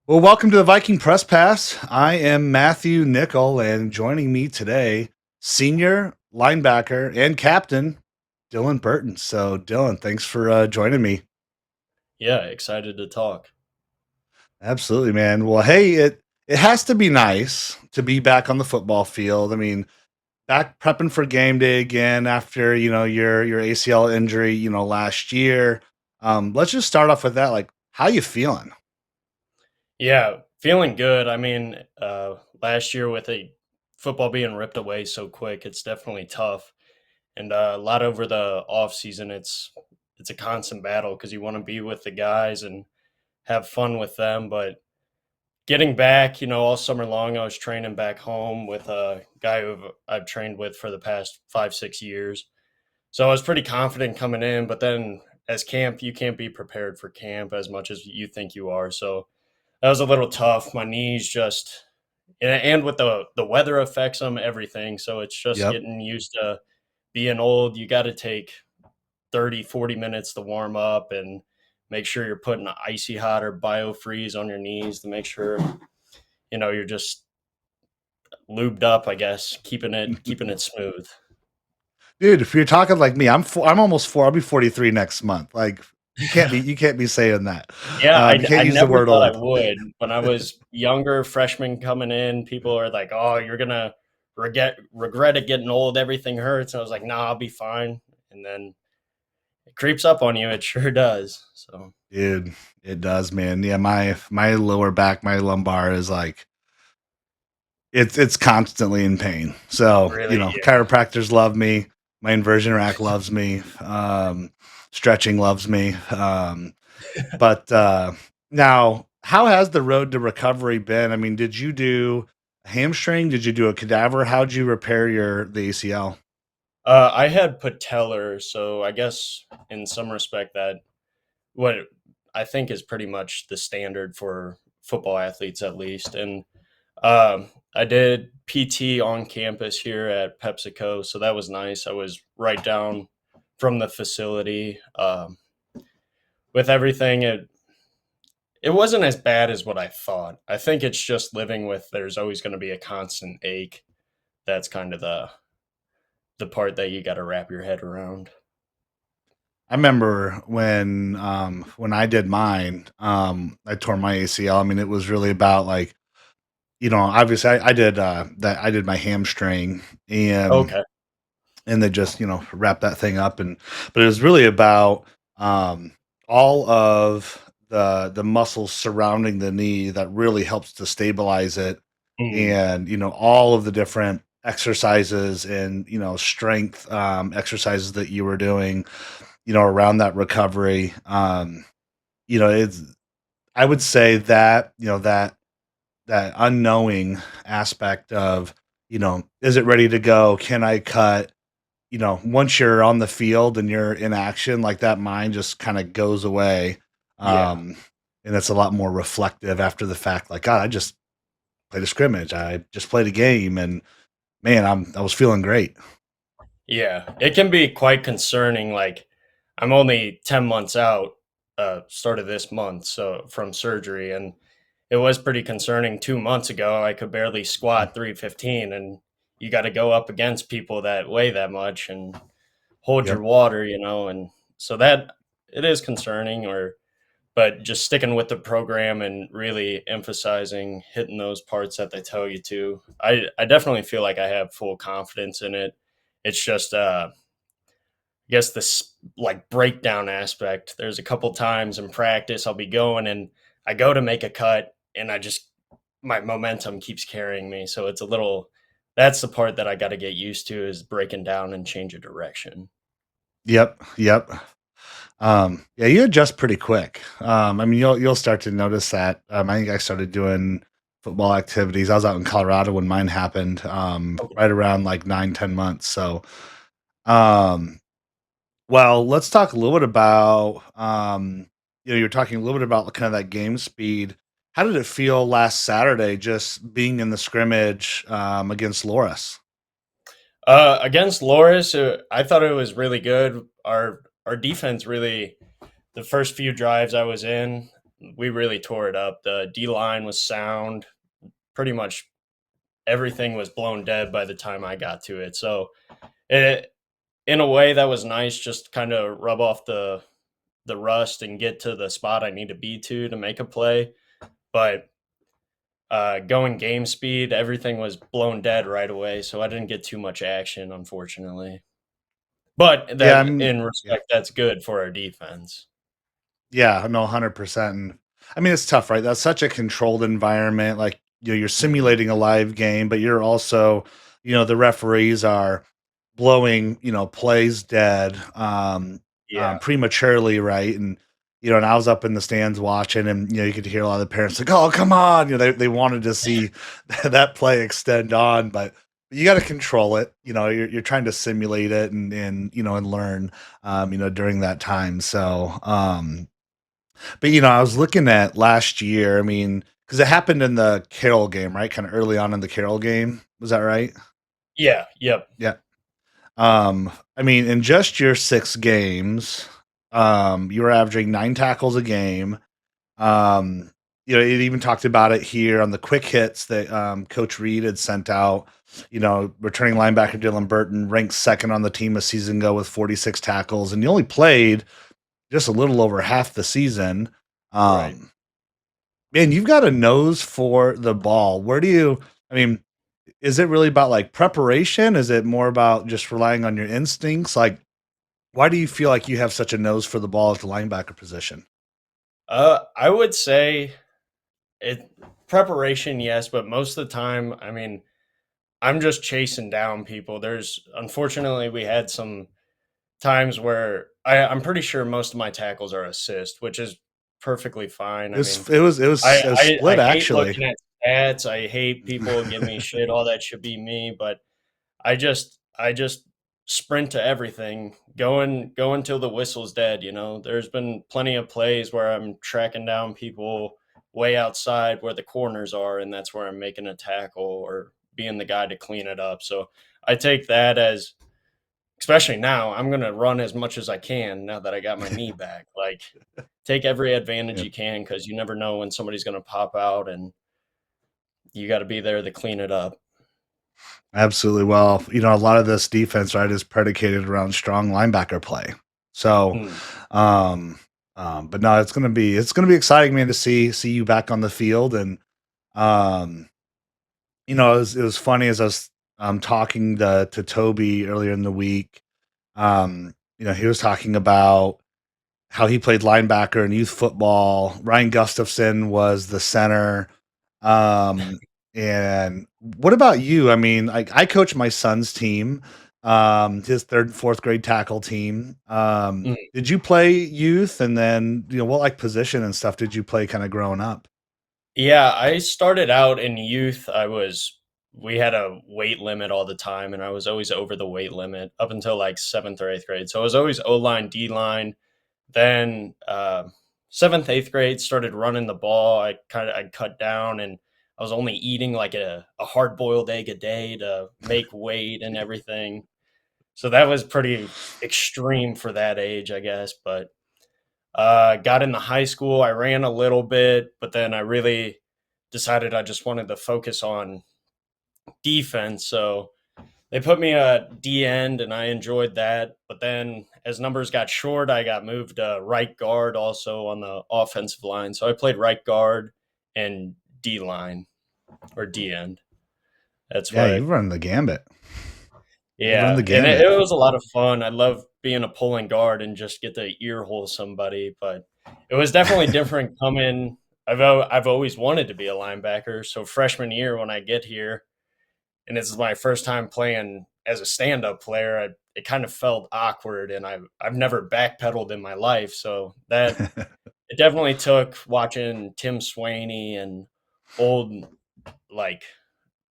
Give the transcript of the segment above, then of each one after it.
Well, welcome to the Viking Press Pass. I am Matthew Nickel, and joining me today, senior linebacker and captain Dylan Burton. So, Dylan, thanks for joining me. Yeah, excited to talk. Absolutely, man. Well, hey, it has to be nice to be back on the football field. I mean, back prepping for game day again after your ACL injury, last year. Let's just start off with that. Like, how you feeling? Yeah, feeling good. Last year with a football being ripped away so quick, it's definitely tough. And a lot over the off season, it's a constant battle because you want to be with the guys and have fun with them. But getting back, all summer long, I was training back home with a guy who I've trained with for the past 5, 6 years. So I was pretty confident coming in, but then as camp, you can't be prepared for camp as much as you think you are. So that was a little tough. My knees just and with the weather affects them, everything. So it's just Yep. getting used to being old. You got to take 30, 40 minutes to warm up and make sure you're putting icy hot or biofreeze on your knees to make sure you're just lubed up, I guess, keeping it smooth. Dude, if you're talking like me, I'm almost four. I'll be 43 next month. Like you can't be saying that. Yeah, You can't I use the never word thought I old. would. When I was younger, freshman coming in, people are like, "Oh, you're gonna regret it getting old. Everything hurts." And I was like, "Nah, I'll be fine." And then it creeps up on you. It sure does. So Dude, it does, man. Yeah, my lower back, my lumbar is like it's constantly in pain. So, really, chiropractors love me. My inversion rack loves me. Stretching loves me. But now, how has the road to recovery been? I mean, did you do a hamstring? Did you do a cadaver? How'd you repair the ACL? I had patellar, so I guess in some respect that what I think is pretty much the standard for football athletes, at least. And I did PT on campus here at PepsiCo, so that was nice. I was right down from the facility. With everything, it wasn't as bad as what I thought. I think it's just living with there's always going to be a constant ache. That's kind of the part that you got to wrap your head around. I remember when I did mine, I tore my ACL. I mean, it was really about like, obviously I did my hamstring Okay. and they just, wrap that thing up but it was really about all of the muscles surrounding the knee that really helps to stabilize it, Mm, and all of the different exercises and strength exercises that you were doing around that recovery. It's I would say that that unknowing aspect of is it ready to go, can I cut, once you're on the field and you're in action, like that mind just kind of goes away. yeah. Um, and it's a lot more reflective after the fact. Like, God, I just played a scrimmage. I just played a game, and man, I was feeling great. Yeah. It can be quite concerning. Like, I'm only 10 months out, start of this month, so from surgery. And it was pretty concerning 2 months ago. I could barely Mm. squat 315, and you got to go up against people that weigh that much and hold your Yep. water, and so that it is concerning. But just sticking with the program and really emphasizing hitting those parts that they tell you to. I definitely feel like I have full confidence in it. It's just I guess this like breakdown aspect. There's a couple times in practice I'll be going and I go to make a cut and I just my momentum keeps carrying me. So it's a little that's the part that I got to get used to is breaking down and change a direction. Yep. Yep. Yeah, you adjust pretty quick. I mean, you'll start to notice that. I think I started doing football activities. I was out in Colorado when mine happened, Okay. right around like 9, 10 months. So, um, well, let's talk a little bit about, you're talking a little bit about kind of that game speed. How did it feel last Saturday just being in the scrimmage against Loris? Against Loris, I thought it was really good. Our defense really the first few drives I was in. we really tore it up. The D line was sound. Pretty much everything was blown dead by the time I got to it. So it, in a way, that was nice. Just kind of rub off the rust and get to the spot I need to be to make a play. But going game speed, everything was blown dead right away, so I didn't get too much action, unfortunately. But Yeah, that, in yeah. respect, that's good for our defense. Yeah, no, 100%. And I mean, it's tough, right? That's such a controlled environment. Like, you're Mhm. simulating a live game, but you're also, the referees are blowing, plays dead, Yeah, prematurely, right? And I was up in the stands watching, and you could hear a lot of the parents like, "Oh, come on!" They wanted to see that play extend on, but you got to control it. You're trying to simulate it and learn, during that time. So, but I was looking at last year. I mean, because it happened in the Carroll game, right? Kind of early on in the Carroll game. Was that right? yeah, yep, Yeah. I mean, in just your 6 games, you were averaging 9 tackles a game. Um, it even talked about it here on the quick hits that Coach Reed had sent out. Returning linebacker Dylan Burton ranked second on the team a season ago with 46 tackles, and you only played just a little over half the season. right. Um, Man, you've got a nose for the ball. I mean, is it really about like preparation? Is it more about just relying on your instincts? Like, why do you feel like you have such a nose for the ball at the linebacker position? I would say it preparation, yes, but most of the time, I mean, I'm just chasing down people. There's unfortunately we had some times where I'm pretty sure most of my tackles are assist, which is perfectly fine. It I was mean, it was it was it was I split hate actually. looking at stats. I hate people give me shit. All that should be me, but I just sprint to everything, go until the whistle's dead. There's been plenty of plays where I'm tracking down people way outside where the corners are, and that's where I'm making a tackle or being the guy to clean it up. So I take that as, especially now, I'm gonna run as much as I can now that I got my knee back. Like, take every advantage Yeah, you can because you never know when somebody's gonna pop out, and you got to be there to clean it up. absolutely. Well, a lot of this defense, right, is predicated around strong linebacker play. So, Mm. um, but no, it's gonna be exciting, man, to see you back on the field. And um, it was funny as I was talking to Toby earlier in the week. He was talking about how he played linebacker in youth football. Ryan Gustafson was the center. Um, and what about you? I mean, like, I coach my son's team, his third and fourth grade tackle team. Did you play youth? And then, what like position and stuff did you play kind of growing up? Yeah, I started out in youth. We had a weight limit all the time, and I was always over the weight limit up until like seventh or eighth grade. So I was always O line, D line. Then seventh, eighth grade, started running the ball. I cut down, and I was only eating like a hard boiled egg a day to make weight and everything. So that was pretty extreme for that age, I guess. But got into high school. I ran a little bit, but then I really decided I just wanted to focus on defense. So they put me at D end, and I enjoyed that. But then as numbers got short, I got moved to right guard also on the offensive line. So I played right guard and D line or D end. That's Yeah, what. you've run the gambit. You've run Yeah, the and it, gambit. it was a lot of fun. I love being a pulling guard and just get to ear hole somebody, but it was definitely different coming. I've always wanted to be a linebacker. So freshman year when I get here, and this is my first time playing as a stand up player, it kind of felt awkward, and I've never backpedaled in my life. So that it definitely took watching Tim Swaney and old like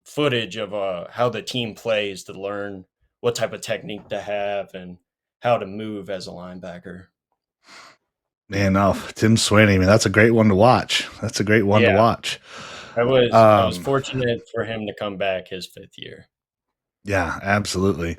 footage of how the team plays to learn what type of technique to have and how to move as a linebacker. Man, no, Tim Sweeney, man, that's a great one to watch. That's a great one to Yeah, watch. I was Um, fortunate for him to come back his fifth year. yeah, absolutely.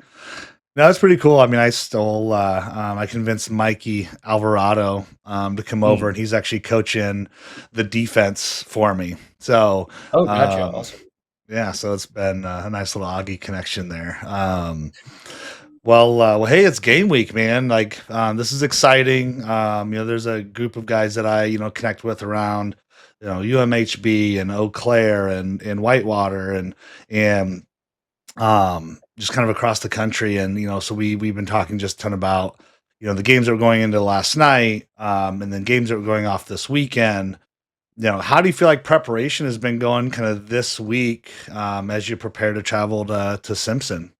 No, that's pretty cool. I mean, I convinced Mikey Alvarado to come over, Mm. and he's actually coaching the defense for me. So, Oh, gotcha. um, Awesome. yeah, so it's been a nice little Augie connection there. Well, hey, it's game week, man. Like, this is exciting. There's a group of guys that I, connect with around, UMHB and Eau Claire and Whitewater and just kind of across the country. And, so we've been talking just a ton about, the games that were going into last night, and then games that were going off this weekend. How do you feel like preparation has been going kind of this week, as you prepare to travel to Simpson?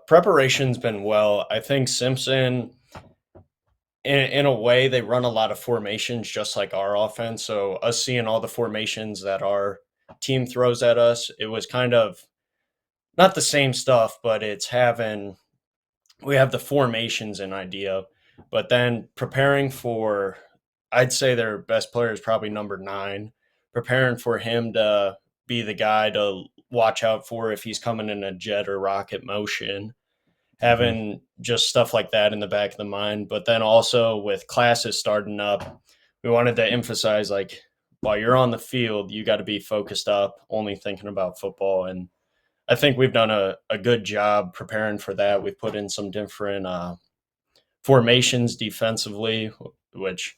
Preparation's been well. I think Simpson, in a way, they run a lot of formations just like our offense. So us seeing all the formations that our team throws at us, it was kind of not the same stuff, but it's having we have the formations and idea, but then preparing for, I'd say their best player is probably number 9, preparing for him to be the guy to watch out for if he's coming in a jet or rocket motion, Mhm. having just stuff like that in the back of the mind. But then also with classes starting up, we wanted to emphasize like while you're on the field, you got to be focused up, only thinking about football. And I think we've done a good job preparing for that. We've put in some different formations defensively, which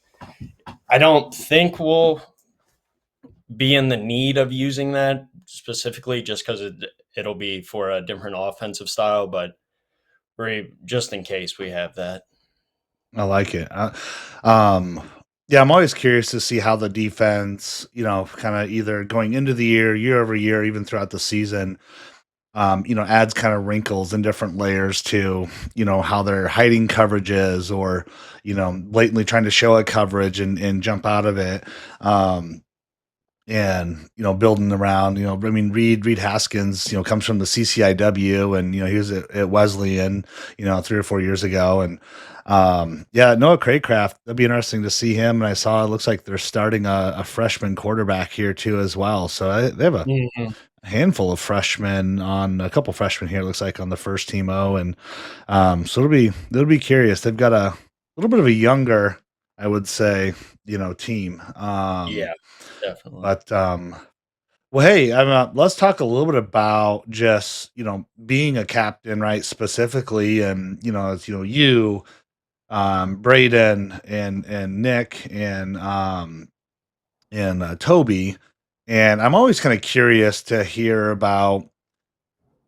I don't think we'll be in the need of using that specifically just because it'll be for a different offensive style, but we just in case we have that. I like it. Um, yeah, I'm always curious to see how the defense, kind of either going into the year over year, even throughout the season, adds kind of wrinkles and different layers to, how they're hiding coverages or, blatantly trying to show a coverage and jump out of it. And building around, I mean, Reed Haskins, comes from the CCIW, and he was at Wesleyan, 3 or 4 years ago. And yeah, Noah Craycraft, that'd be interesting to see him. And I saw it looks like they're starting a freshman quarterback here too as well. So they have a Mhm. handful of freshmen, on a couple freshmen here, it looks like, on the first team O. And so it'll be curious. They've got a little bit of a younger, I would say, team. Yeah, definitely. But well, hey, let's talk a little bit about just being a captain, right? Specifically, and it's you, Braden, and Nick, and Toby, and I'm always kind of curious to hear about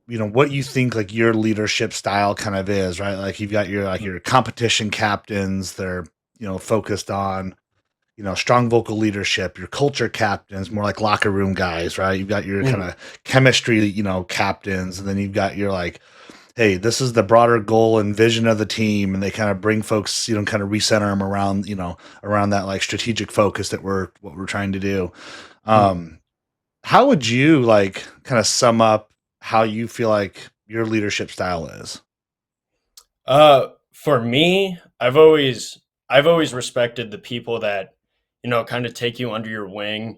what you think like your leadership style kind of is, right? Like you've got your competition captains, they're focused on strong vocal leadership. Your culture captains, more like locker room guys, right? You've got your kind Mhm. of chemistry, captains, and then you've got your like, hey, this is the broader goal and vision of the team, and they kind of bring folks, kind of recenter them around, around that like strategic focus that what we're trying to do. Mhm. Um, how would you like kind of sum up how you feel like your leadership style is? For me, I've always respected the people that kind of take you under your wing,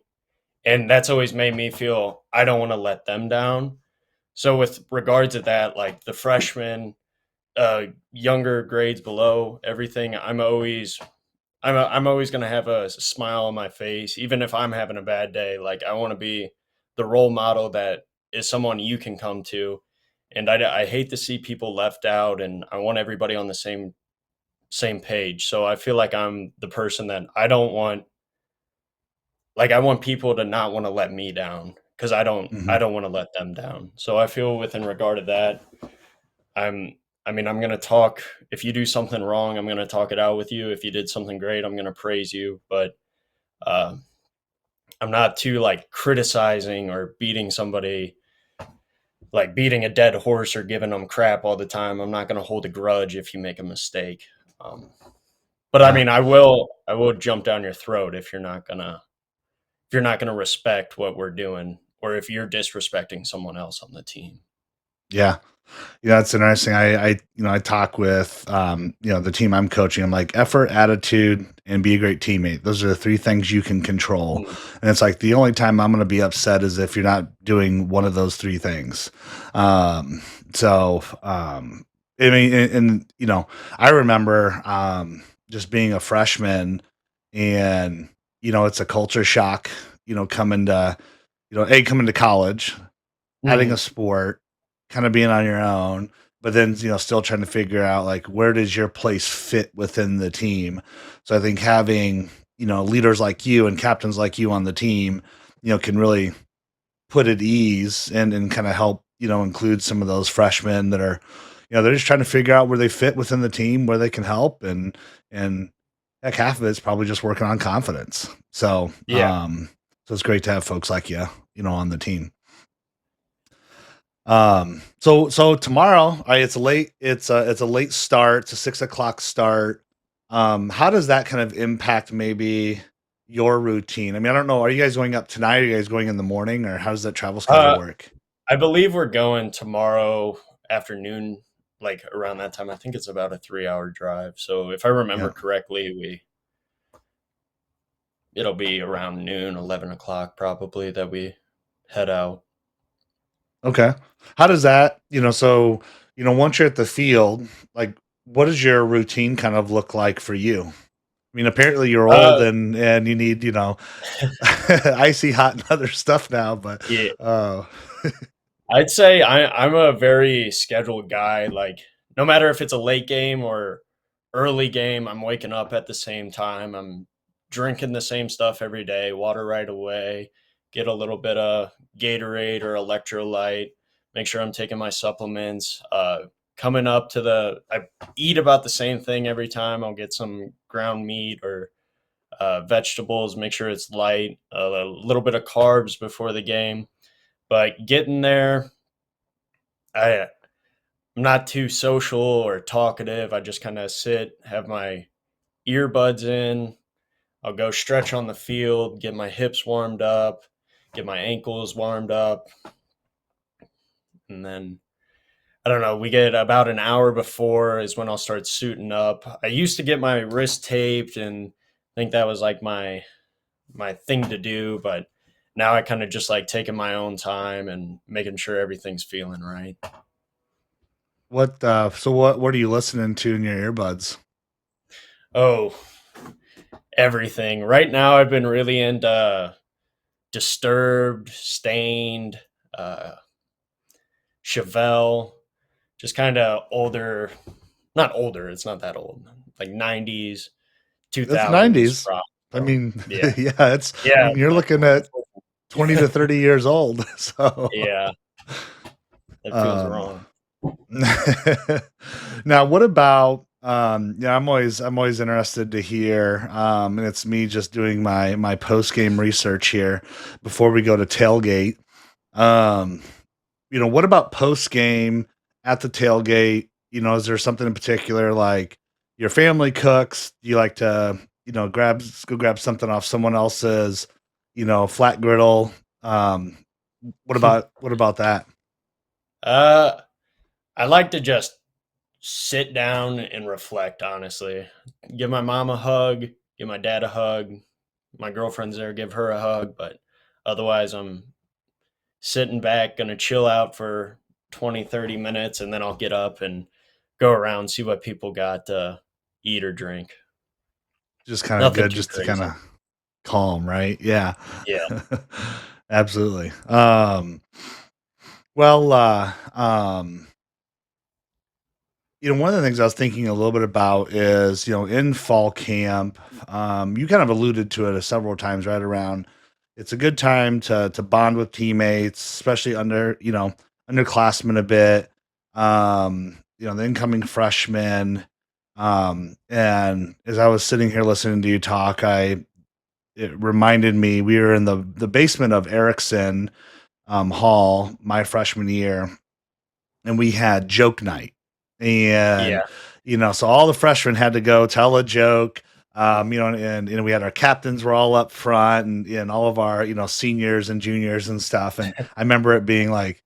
and that's always made me feel I don't want to let them down. So with regard to that, like the freshmen, younger grades below everything, I'm always gonna have a smile on my face, even if I'm having a bad day. Like I want to be the role model that is someone you can come to, and I hate to see people left out, and I want everybody on the same page. So I feel like I'm the person that I don't want. Like I want people to not want to let me down because I Hmm. don't want to let them down. So I feel within regard to that, I'm I mean, I'm going to talk if you do something wrong, I'm going to talk it out with you. If you did something great, I'm going to praise you, but uh, I'm not too like criticizing or beating somebody like beating a dead horse or giving them crap all the time. I'm not going to hold a grudge if you make a mistake. Um, but I Yeah. mean, I will jump down your throat if you're not gonna respect what we're doing, or if you're disrespecting someone else on the team. Yeah. Yeah, it's interesting. I talk with, the team I'm coaching. I'm like, effort, attitude, and be a great teammate. Those are the three things you can control. Mm, And it's like the only time I'm going to be upset is if you're not doing one of those three things. Um, so, I mean, I remember just being a freshman, and it's a culture shock. Coming to coming to college, adding a Mhm. sport, kind of being on your own, but then still trying to figure out like where does your place fit within the team. So I think having leaders like you and captains like you on the team, can really put at ease and kind of help include some of those freshmen that are they're just trying to figure out where they fit within the team, where they can help, and heck, half of it's probably just working on confidence. Yeah. So it's great to have folks like you on the team. So tomorrow, it's a late start, it's a 6 o'clock start. How does that kind of impact maybe your routine? I mean, I don't know. Are you guys going up tonight? Are you guys going in the morning, or how does that travel schedule Uh, work? I believe we're going tomorrow afternoon, like around that time. I think it's about a 3-hour drive. So if I remember Yeah. correctly, we it'll be around noon, 11 o'clock probably that we head out. Okay. How does that, once you're at the field, like, what does your routine kind of look like for you? I mean, apparently you're old Uh, and you need, icy hot and other stuff now, but yeah, uh I'd say I'm a very scheduled guy. Like, no matter if it's a late game or early game, I'm waking up at the same time. I'm drinking the same stuff every day, water right away, get a little bit of Gatorade or electrolyte, make sure I'm taking my supplements. Coming up to I eat about the same thing every time. I'll get some ground meat or vegetables, make sure it's light, a little bit of carbs before the game. But getting there, I'm not too social or talkative. I just kind of sit, have my earbuds in. I'll go stretch on the field, get my hips warmed up, get my ankles warmed up, and then I don't know. We get about an hour before is when I'll start suiting up. I used to get my wrist taped, and I think that was like my thing to do, but now I kind of just like taking my own time and making sure everything's feeling right. what are you listening to in your earbuds? Oh, everything. Right now I've been really into Disturbed, Stained, uh Chevelle, just kind of older, not older, it's not that old. Like 90s, It's 2000s 90s. rock. I So, mean, yeah. yeah, Yeah, you're looking at 20 to 30 years old. So, yeah, that feels um, wrong. now what about yeah, I'm always interested to hear and it's me just doing my post-game research here before we go to tailgate. Um, what about post game at the tailgate? Is there something in particular like your family cooks? Do you like to, go grab something off someone else's, flat griddle? Um, what about that? uh I like to just sit down and reflect, honestly. Give my mom a hug, give my dad a hug. My girlfriend's there, give her a hug, but otherwise I'm sitting back, gonna chill out for 20, 30 minutes, and then I'll get up and go around, see what people got to eat or drink. Just kind of Nothing good too just to kind crazy. of calm, right? Yeah. Yeah. Absolutely. Well, one of the things I was thinking a little bit about is, in fall camp, you kind of alluded to it several times right around. It's a good time to bond with teammates, especially underclassmen a bit. The incoming freshmen. And as I was sitting here listening to you talk, it reminded me we were in the basement of Erickson Hall my freshman year, and we had joke night. Yeah. And, so all the freshmen had to go tell a joke. And we had our captains were all up front and all of our, seniors and juniors and stuff. And I remember it being like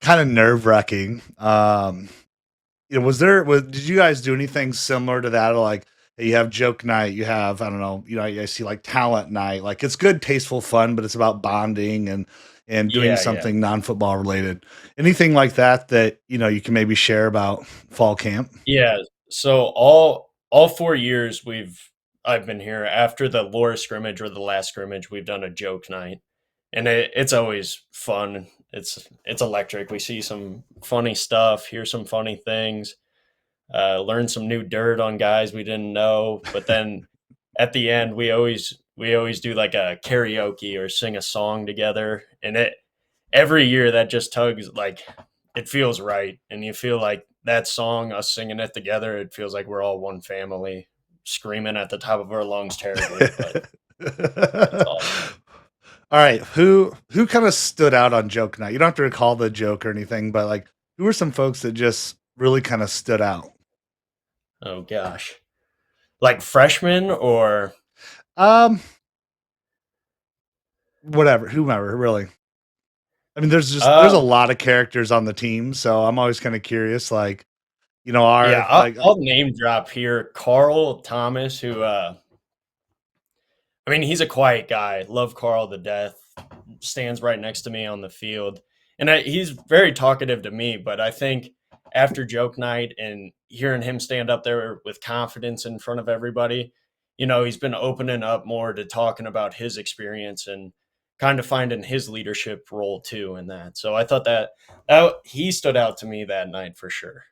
kind of nerve wracking. Did you guys do anything similar to that? Or like, You have joke night, you have, I don't know, I see like talent night. Like it's good, tasteful fun, but it's about bonding and doing Yeah, yeah. something non-football related. Anything like that that, you can maybe share about fall camp? Yeah, so all 4 years I've been here, after the Laura scrimmage or the last scrimmage, we've done a joke night, and it's always fun. It's electric. We see some funny stuff, hear some funny things, learn some new dirt on guys we didn't know, but then at the end, we always do like a karaoke or sing a song together, and it every year that just tugs, like, it feels right, and you feel like that song, us singing it together, it feels like we're all one family, screaming at the top of our lungs terribly, but it's awesome. All right, who kind of stood out on joke night? You don't have to recall the joke or anything, but like who were some folks that just really kind of stood out? Oh gosh, like freshmen or Um, Whatever, whomever, really. I mean, there's a um lot of characters on the team, so I'm always kind of curious, like, yeah, our like, I'll name drop here Carl Thomas, who I mean, he's a quiet guy. Love Carl to death. Stands right next to me on the field, and he's very talkative to me. But I think after joke night and hearing him stand up there with confidence in front of everybody, he's been opening up more to talking about his experience and kind of finding his leadership role too in that. So I thought that he stood out to me that night for sure.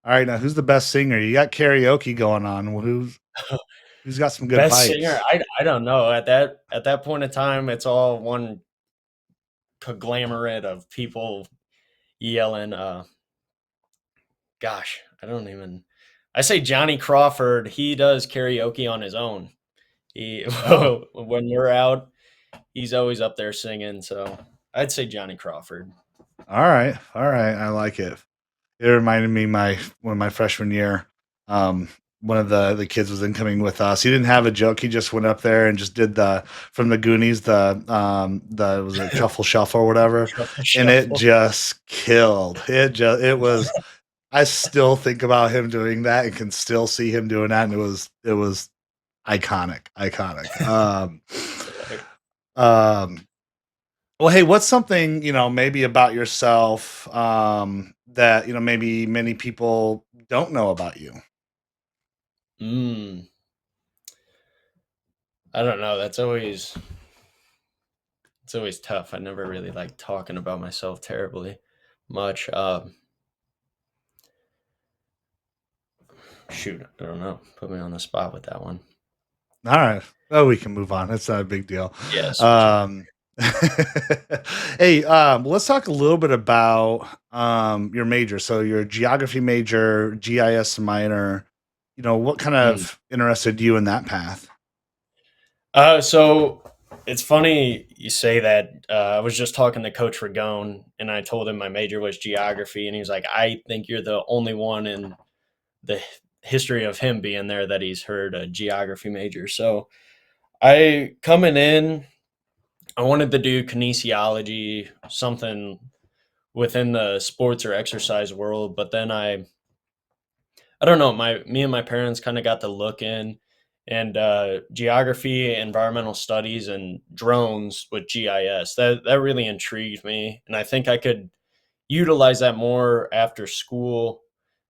all right, now who's the best singer? You got karaoke going on. Well, who's got some good Best singer, pipes? I don't know. At that point in time, it's all one conglomerate of people yelling. Gosh, I don't even. I say Johnny Crawford. He does karaoke on his own. He Oh, when we're out, he's always up there singing. So I'd say Johnny Crawford. all right, I like it. It reminded me my freshman year. Um, One of the kids was incoming with us. He didn't have a joke. He just went up there and just did the from the Goonies, the was it Truffle Shuffle or whatever, Shuffle, and it shuffle. just killed. It was. I still think about him doing that and can still see him doing that, and it was iconic, iconic. Um, well, hey, what's something, maybe about yourself, that, maybe many people don't know about you? Mm, I don't know. It's always tough. I never really like talking about myself terribly much. Shoot, I don't know. Put me on the spot with that one. All right. Oh, we can move on. It's not a big deal. Yeah, switching. Um, hey, let's talk a little bit about your major. So your geography major, GIS minor. What kind Mm. of interested you in that path? So it's funny you say that. I was just talking to Coach Ragone, and I told him my major was geography, and he was like, "I think you're the only one in the history of him being there that he's heard a geography major." So I coming in, I wanted to do kinesiology, something within the sports or exercise world, but then I don't know. Me and my parents kind of got to look in, and geography, environmental studies, and drones with GIS. That really intrigued me, and I think I could utilize that more after school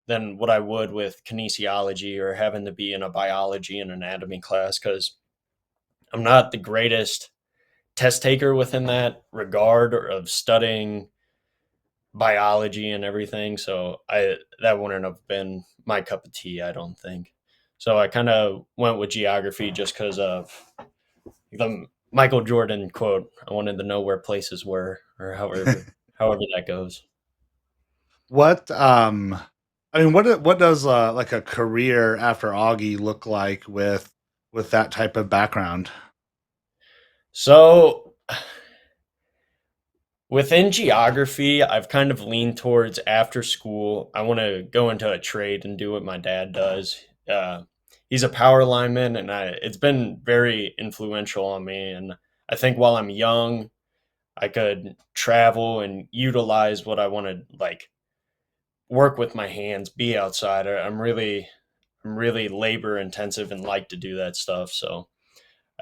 than what I would with kinesiology or having to be in a biology and anatomy class, because I'm not the greatest test taker within that regard or of studying biology and everything. So I that wouldn't have been my cup of tea, I don't think. So I kind of went with geography just because of the Michael Jordan quote. I wanted to know where places were, or however that goes. What I mean, what does like a career after Augie look like with that type of background? So within geography, I've kind of leaned towards after school. I want to go into a trade and do what my dad does. He's a power lineman, and it's been very influential on me. And I think while I'm young, I could travel and utilize what I want to, like, work with my hands, be outside. I'm really I'm really labor intensive and like to do that stuff. So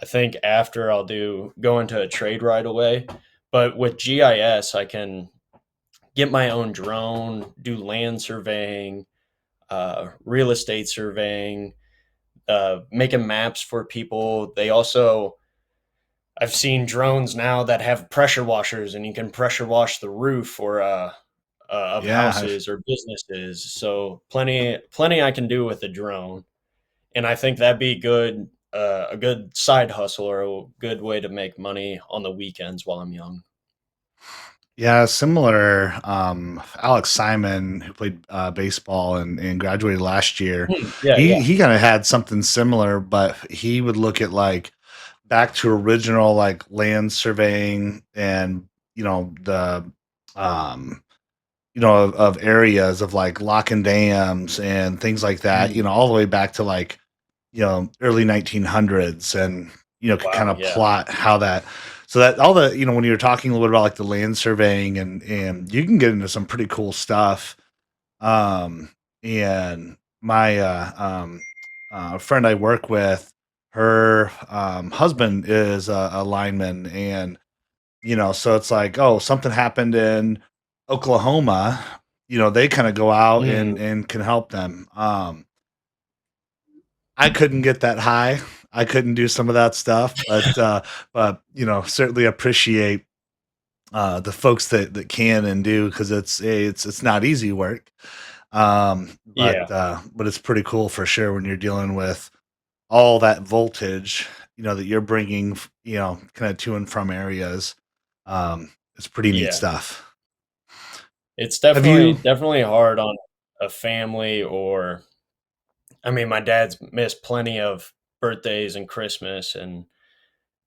I think after I'll do go into a trade right away. But with GIS, I can get my own drone, do land surveying, real estate surveying, making maps for people. They also, I've seen drones now that have pressure washers, and you can pressure wash the roof or of Yeah, I've houses or businesses. So plenty I can do with a drone, and I think that'd be good. A good side hustle or a good way to make money on the weekends while I'm young. Yeah, similar. Alex Simon, who played baseball and graduated last year, Yeah, yeah. he kind of had something similar, but he would look at like back to original like land surveying and the um of areas of like lock and dams and things like that, Mm. all the way back to like early 1900s, and could kind Wow. of Yeah. plot how that, so that all the, when you're talking a little bit about like the land surveying, and you can get into some pretty cool stuff. And my friend I work with, her husband is a lineman, and so it's like, oh, something happened in Oklahoma, they kind of go out Mm. and can help them. I couldn't get that high. I couldn't do some of that stuff, but certainly appreciate the folks that can and do, because it's not easy work. Yeah. But it's pretty cool for sure when you're dealing with all that voltage, that you're bringing, kind of to and from areas. It's pretty neat Yeah. stuff. It's Have definitely you? definitely hard on a family or I mean, my dad's missed plenty of birthdays and Christmas and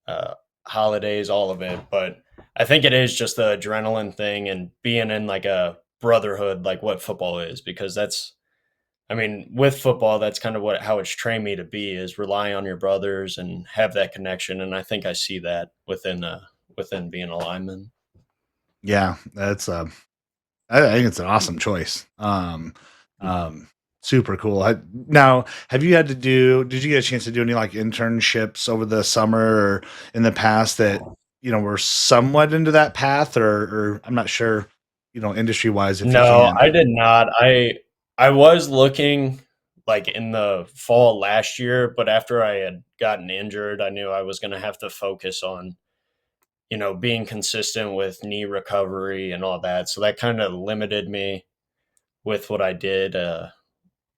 uh, holidays, all of it. But I think it is just the adrenaline thing and being in like a brotherhood, like what football is, because that's, I mean, with football, that's kind of what how it's trained me to be is rely on your brothers and have that connection. And I think I see that within being a lineman. Yeah, that's I think it's an awesome choice. Um, Super cool. Now, have you had to do? Did you get a chance to do any like internships over the summer or in the past that were somewhat into that path, or I'm not sure, industry wise if you No, can. I did not. I was looking like in the fall last year, but after I had gotten injured, I knew I was going to have to focus on, being consistent with knee recovery and all that. So that kind of limited me with what I did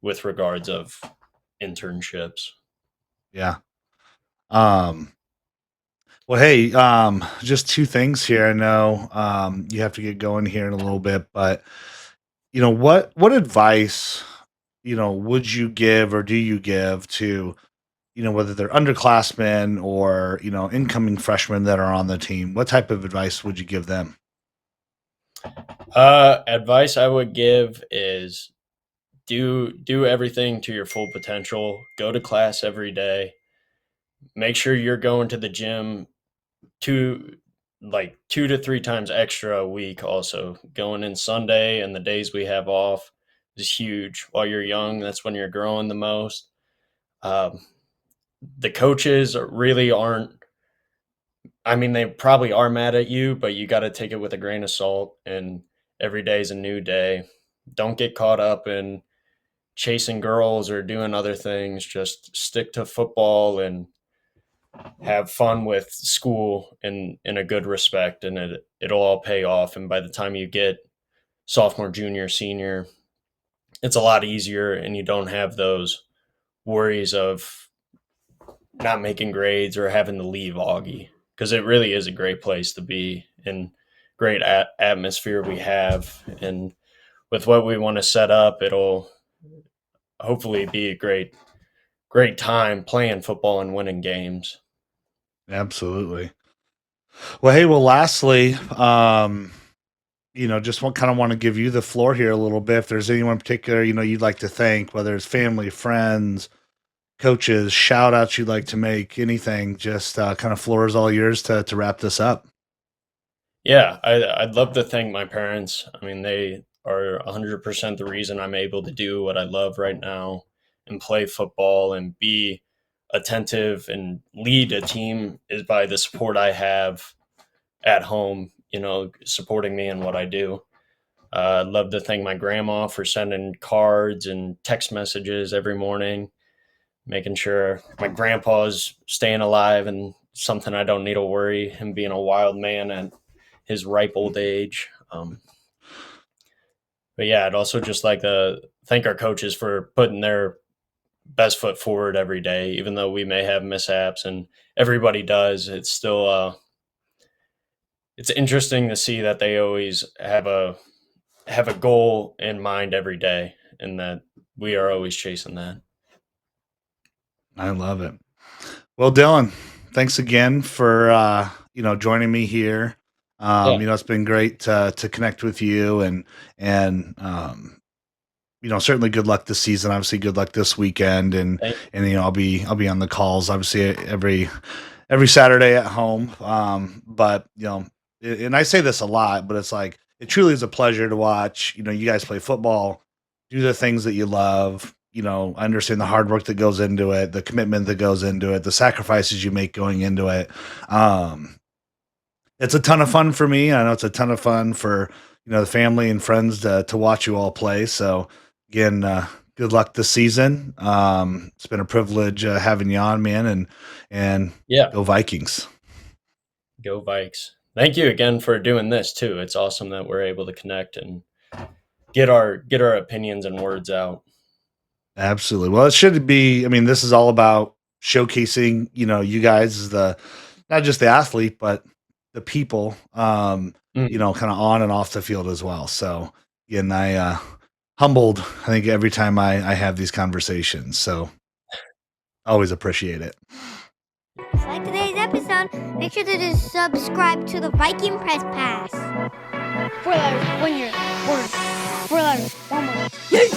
with regards of internships. Yeah. Um, well, hey, just two things here. I know you have to get going here in a little bit, but what advice would you give or do you give to whether they're underclassmen or incoming freshmen that are on the team? What type of advice would you give them? Advice I would give is do everything to your full potential. Go to class every day. Make sure you're going to the gym two like 2 to 3 times extra a week. Also going in Sunday and the days we have off is huge. While you're young, that's when you're growing the most. um, the coaches really aren't, I mean, they probably are mad at you, but you got to take it with a grain of salt, and every day is a new day. Don't get caught up in chasing girls or doing other things. Just stick to football and have fun with school in a good respect, and it'll all pay off. And by the time you get sophomore, junior, senior, it's a lot easier, and you don't have those worries of not making grades or having to leave Augie, because it really is a great place to be and great atmosphere we have. And with what we want to set up, it'll hopefully be a great time playing football and winning games. Absolutely. Well, hey, well, lastly, just kind of want to give you the floor here a little bit. If there's anyone in particular, you'd like to thank, whether it's family, friends, coaches, shout outs you'd like to make, anything, just kind of floor is all yours to wrap this up. Yeah, I'd love to thank my parents. I mean, they are 100% the reason I'm able to do what I love right now and play football and be attentive and lead a team is by the support I have at home, supporting me in what I do. I'd love to thank my grandma for sending cards and text messages every morning, making sure my grandpa's staying alive and something I don't need to worry him being a wild man at his ripe old age. But yeah, I'd also just like to thank our coaches for putting their best foot forward every day, even though we may have mishaps and everybody does. It's still it's interesting to see that they always have a goal in mind every day, and that we are always chasing that. I love it. Well, Dylan, thanks again for joining me here. Yeah, It's been great to connect with you, and certainly good luck this season. Obviously, good luck this weekend, thank and I'll be on the calls obviously every Saturday at home. But and I say this a lot, but it's like it truly is a pleasure to watch. You guys play football, do the things that you love. Understand the hard work that goes into it, the commitment that goes into it, the sacrifices you make going into it. Um, it's a ton of fun for me. I know it's a ton of fun for the family and friends to watch you all play. So again, good luck this season. It's been a privilege having you on, man, and yeah, go Vikings. go Vikes. Thank you again for doing this too. It's awesome that we're able to connect and get our opinions and words out. Absolutely. Well, it should be. I mean, this is all about showcasing, you guys as the not just the athlete, but the people, Mm, kind of on and off the field as well. So again, I humbled, I think, every time I have these conversations. So always appreciate it. If you like today's episode, make sure to just subscribe to the Viking Press Pass. 4 letters, 1 year, 4 letters, 1 month. Yay!